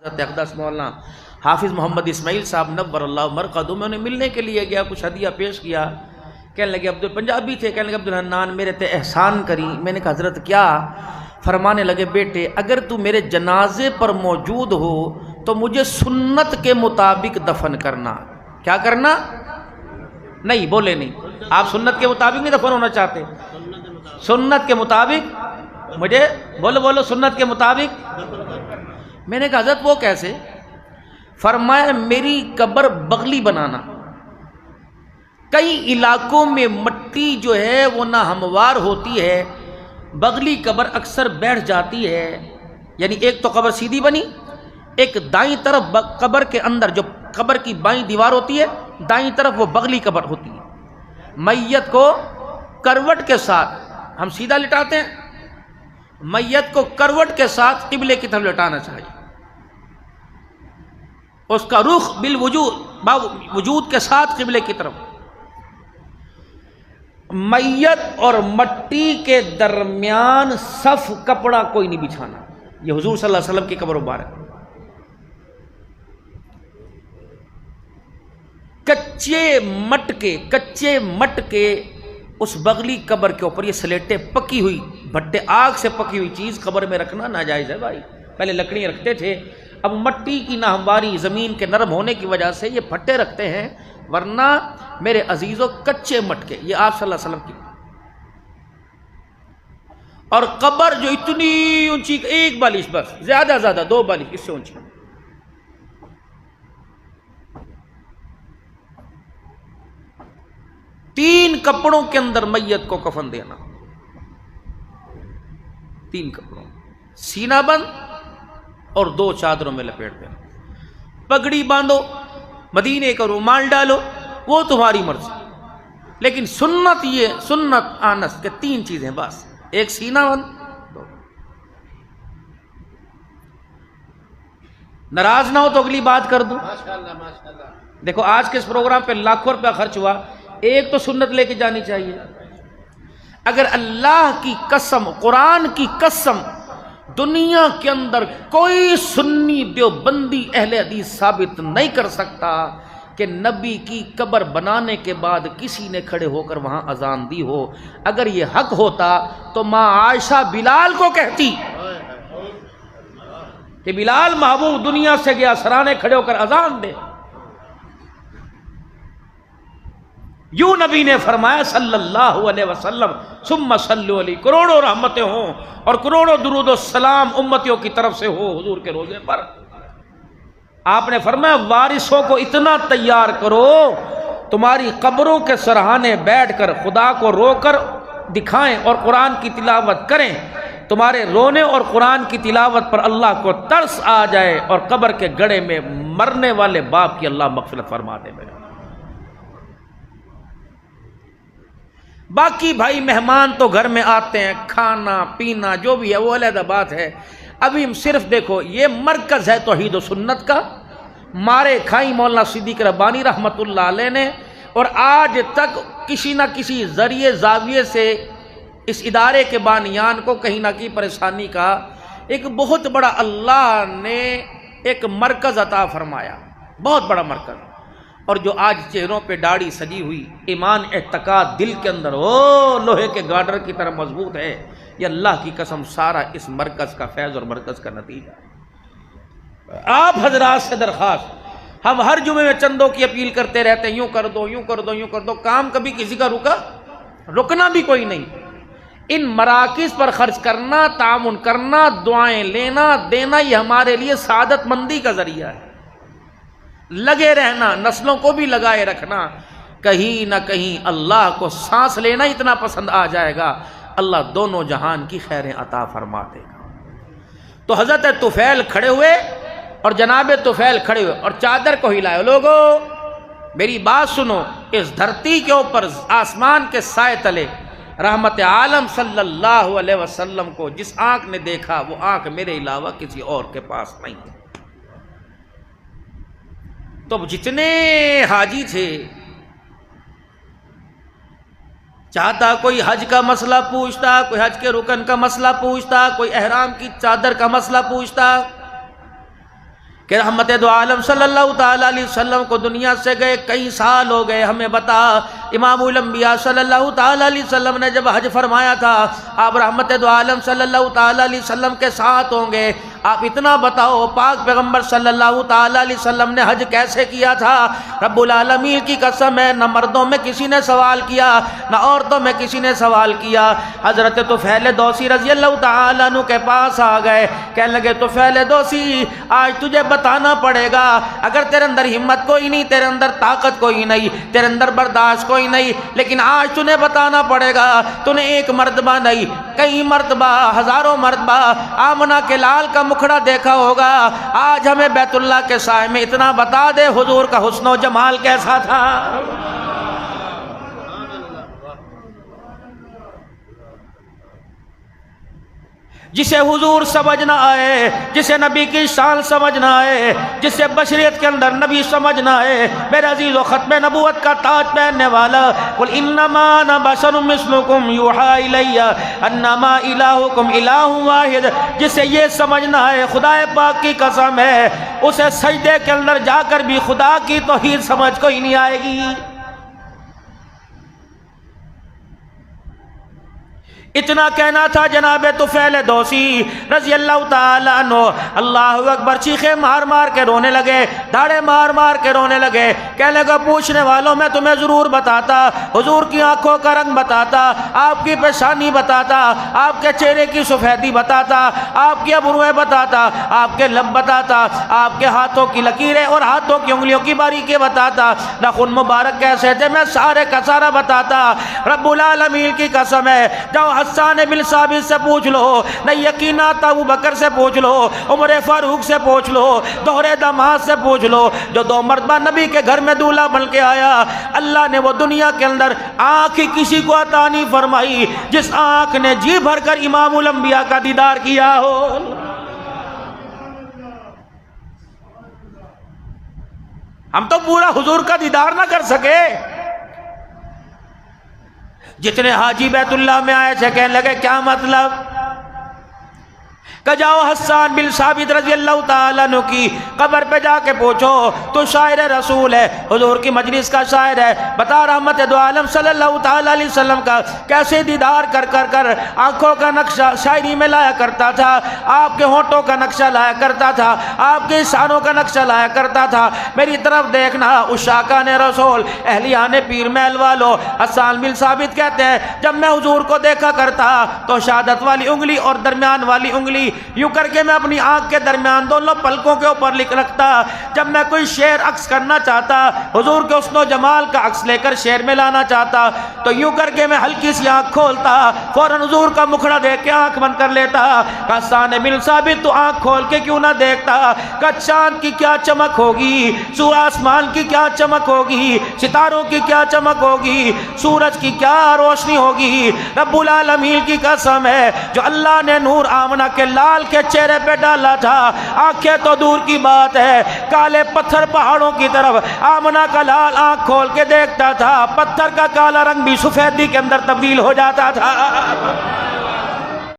حضرت اقدس مولانا حافظ محمد اسماعیل صاحب نور اللہ مرقدہ میں انہیں ملنے کے لیے گیا، کچھ ہدیہ پیش کیا، کہنے لگے پنجابی تھے، کہنے لگے عبدالحنان میرے تے احسان کری۔ میں نے کہا حضرت کیا؟ فرمانے لگے بیٹے اگر تو میرے جنازے پر موجود ہو تو مجھے سنت کے مطابق دفن کرنا۔ کیا کرنا؟ نہیں بولے نہیں، آپ سنت کے مطابق نہیں دفن ہونا چاہتے؟ سنت کے مطابق مجھے بولو سنت کے مطابق۔ میں نے کہا حضرت وہ کیسے؟ فرمایا میری قبر بغلی بنانا۔ کئی علاقوں میں مٹی جو ہے وہ نہ ہموار ہوتی ہے، بغلی قبر اکثر بیٹھ جاتی ہے، یعنی ایک تو قبر سیدھی بنی، ایک دائیں طرف قبر کے اندر جو قبر کی بائیں دیوار ہوتی ہے دائیں طرف وہ بغلی قبر ہوتی ہے۔ میت کو کروٹ کے ساتھ ہم سیدھا لٹاتے ہیں، میت کو کروٹ کے ساتھ قبلے کی طرف لٹانا چاہیے، اس کا رخ وجود کے ساتھ قبلے کی طرف۔ میت اور مٹی کے درمیان صف کپڑا کوئی نہیں بچھانا، یہ حضور صلی اللہ علیہ وسلم کی قبر مبارک۔ کچے مٹ کے اس بغلی قبر کے اوپر یہ سلیٹیں پکی ہوئی بھٹے آگ سے پکی ہوئی چیز قبر میں رکھنا ناجائز ہے بھائی۔ پہلے لکڑی رکھتے تھے، اب مٹی کی ناہمواری زمین کے نرم ہونے کی وجہ سے یہ پھٹے رکھتے ہیں، ورنہ میرے عزیزوں کچے مٹ کے یہ آپ صلی اللہ علیہ وسلم کی۔ اور قبر جو اتنی اونچی، ایک بالش بس، زیادہ 2 بالش اس سے اونچی، تین کپڑوں کے اندر میت کو کفن دینا، 3 کپڑوں، سینہ بند اور 2 چادروں میں لپیٹ دینا، پگڑی باندھو، مدینے کا رومال ڈالو، وہ تمہاری مرضی، لیکن سنت یہ سنت آنس کے 3 چیزیں بس، ایک سینہ بند، 2۔ ناراض نہ ہو تو اگلی بات کر دوں۔ دیکھو آج کے اس پروگرام پہ لاکھوں روپیہ خرچ ہوا، ایک تو سنت لے کے جانی چاہیے۔ اگر اللہ کی قسم، قرآن کی قسم، دنیا کے اندر کوئی سنی دیوبندی اہل حدیث ثابت نہیں کر سکتا کہ نبی کی قبر بنانے کے بعد کسی نے کھڑے ہو کر وہاں اذان دی ہو۔ اگر یہ حق ہوتا تو ماں عائشہ بلال کو کہتی کہ بلال محبوب دنیا سے گیا، سرانے کھڑے ہو کر اذان دے۔ یوں نبی نے فرمایا صلی اللہ علیہ وسلم، ثم صلو علیہ، کروڑوں رحمتیں ہوں اور کروڑوں درود و سلام امتیوں کی طرف سے ہو حضور کے روزے پر۔ آپ نے فرمایا وارثوں کو اتنا تیار کرو تمہاری قبروں کے سرہانے بیٹھ کر خدا کو رو کر دکھائیں اور قرآن کی تلاوت کریں، تمہارے رونے اور قرآن کی تلاوت پر اللہ کو ترس آ جائے اور قبر کے گڑھے میں مرنے والے باپ کی اللہ مغفرت فرما دے۔ میرے باقی بھائی مہمان تو گھر میں آتے ہیں، کھانا پینا جو بھی ہے وہ علیحدہ بات ہے۔ ابھی صرف دیکھو یہ مرکز ہے توحید و سنت کا، مارے کھائی مولانا صدیق ربانی رحمت اللہ علیہ نے، اور آج تک کسی نہ کسی ذریعے زاویے سے اس ادارے کے بانیان کو کہیں نہ کہیں پریشانی کا ایک بہت بڑا اللہ نے ایک مرکز عطا فرمایا، بہت بڑا مرکز۔ اور جو آج چہروں پہ داڑھی سجی ہوئی، ایمان اعتقاد دل کے اندر لوہے کے گارڈر کی طرح مضبوط ہے، یہ اللہ کی قسم سارا اس مرکز کا فیض اور مرکز کا نتیجہ ہے۔ آپ حضرات سے درخواست، ہم ہر جمعے میں چندوں کی اپیل کرتے رہتے ہیں، یوں کر دو یوں کر دو یوں کر دو، کام کبھی کسی کا رکنا بھی کوئی نہیں۔ ان مراکز پر خرچ کرنا، تعاون کرنا، دعائیں لینا دینا، یہ ہمارے لیے سعادت مندی کا ذریعہ ہے۔ لگے رہنا، نسلوں کو بھی لگائے رکھنا، کہیں نہ کہیں اللہ کو سانس لینا اتنا پسند آ جائے گا، اللہ دونوں جہان کی خیریں عطا فرما دے گا۔ تو حضرت طفیل کھڑے ہوئے اور جناب طفیل کھڑے ہوئے اور چادر کو ہلائے، لوگو میری بات سنو، اس دھرتی کے اوپر آسمان کے سائے تلے رحمت عالم صلی اللہ علیہ وسلم کو جس آنکھ نے دیکھا وہ آنکھ میرے علاوہ کسی اور کے پاس نہیں ہے۔ تو جتنے حاجی تھے، چاہتا کوئی حج کا مسئلہ پوچھتا، کوئی حج کے رکن کا مسئلہ پوچھتا، کوئی احرام کی چادر کا مسئلہ پوچھتا، کہ رحمت دو عالم صلی اللہ تعالیٰ علیہ وسلم کو دنیا سے گئے کئی سال ہو گئے، ہمیں بتا امام الانبیاء صلی اللہ تعالیٰ علیہ وسلم نے جب حج فرمایا تھا آپ رحمت دو عالم صلی اللہ تعالیٰ علیہ وسلم کے ساتھ ہوں گے، آپ اتنا بتاؤ پاک پیغمبر صلی اللہ تعالیٰ علیہ وسلم نے حج کیسے کیا تھا؟ رب العالمین کی قسم ہے نہ مردوں میں کسی نے سوال کیا نہ عورتوں میں کسی نے سوال کیا۔ حضرت طفیل دوسی رضی اللہ تعالیٰ عنہ کے پاس آ گئے، کہنے لگے طفیل دوسی آج تجھے بتانا پڑے گا، اگر تیرے اندر ہمت کوئی نہیں، تیرے اندر طاقت کوئی نہیں، تیرے اندر برداشت کوئی نہیں، لیکن آج تجھے بتانا پڑے گا، تو نے ایک مرتبہ نہیں کئی مرتبہ ہزاروں مرتبہ آمنہ کے لال کا مکھڑا دیکھا ہوگا، آج ہمیں بیت اللہ کے سائے میں اتنا بتا دے حضور کا حسن و جمال کیسا تھا۔ جسے حضور سمجھ نہ آئے، جسے نبی کی شان سمجھ نہ آئے، جسے بشریت کے اندر نبی سمجھ نہ آئے، میرے عزیز و ختم نبوت کا تاج پہننے والا، قل انما انا بشر مثلکم یوحی الی انما الہکم الہ واحد، جسے یہ سمجھ نہ آئے خدا پاک کی قسم ہے اسے سجدے کے اندر جا کر بھی خدا کی توحید سمجھ کوئی نہیں آئے گی۔ اتنا کہنا تھا جناب طفیل دوسی رضی اللہ تعالیٰ عنہ، اللہ اکبر، چیخے مار مار کے رونے لگے، دھاڑے مار مار کے رونے لگے، کہنے لگا پوچھنے والوں میں تمہیں ضرور بتاتا، حضور کی آنکھوں کا رنگ بتاتا، آپ کی پیشانی بتاتا، آپ کے چہرے کی سفیدی بتاتا، آپ کی ابرویں بتاتا، آپ کے لب بتاتا، آپ کے ہاتھوں کی لکیریں اور ہاتھوں کی انگلیوں کی باریکی بتاتا، ناخن مبارک کیسے تھے میں سارے کا سارا بتاتا۔ رب العالمین کی قسم ہے جاؤ حسان بن ثابت سے پوچھ لو، نہ یقین آتا ابو بکر سے پوچھ لو، عمر فاروق سے پوچھ لو، دوہرے داماد سے پوچھ لو، جو دو مرتبہ نبی کے گھر میں دولہا بن کے آیا، اللہ نے وہ دنیا کے اندر آنکھ ہی کسی کو عطا نہیں فرمائی جس آنکھ نے جی بھر کر امام الانبیاء کا دیدار کیا ہو۔ ہم تو پورا حضور کا دیدار نہ کر سکے، جتنے حاجی بیت اللہ میں آئے تھے کہنے لگے کیا مطلب؟ کہ جاؤ حسان بن ثابت رضی اللہ تعالیٰ عنہ کی قبر پہ جا کے پوچھو، تو شاعر رسول ہے، حضور کی مجلس کا شاعر ہے، بتا رحمت دو عالم صلی اللہ تعالیٰ علیہ وسلم کا کیسے دیدار کر کر کر آنکھوں کا نقشہ شاعری میں لایا کرتا تھا، آپ کے ہونٹوں کا نقشہ لایا کرتا تھا، آپ کے اشاروں کا نقشہ لایا کرتا تھا، میری طرف دیکھنا عشاقان رسول اہلیان پیر محل والو۔ حسان بن ثابت کہتے ہیں جب میں حضور کو دیکھا کرتا تو شہادت والی انگلی اور درمیان والی انگلی یوں کر کے میں اپنی آنکھ کے درمیان دونوں پلکوں کے اوپر لکھ رکھتا، جب میں کوئی شعر عکس کرنا چاہتا، حضور کے حسن و جمال کا عکس لے کر شعر میں لانا چاہتا تو یوں کر کے میں ہلکی سی آنکھ کھولتا، فوراً حضور کا مکھڑا دیکھ کے آنکھ بند کر لیتا۔ حسان بن ثابت تو آنکھ کھول کے کیوں نہ دیکھتا کہ چاند کی کیا چمک ہوگی، سورج آسمان کی کیا چمک ہوگی، ستاروں کی کیا چمک ہوگی، سورج کی کیا روشنی ہوگی۔ رب العالمین کی قسم ہے جو اللہ نے نور آمنہ کے لال کے چہرے پہ ڈالا تھا، آنکھیں تو دور کی بات ہے، کالے پتھر پہاڑوں کی طرف آمنہ کا لال آنکھ کھول کے دیکھتا تھا، پتھر کا کالا رنگ بھی سفیدی کے اندر تبدیل ہو جاتا تھا۔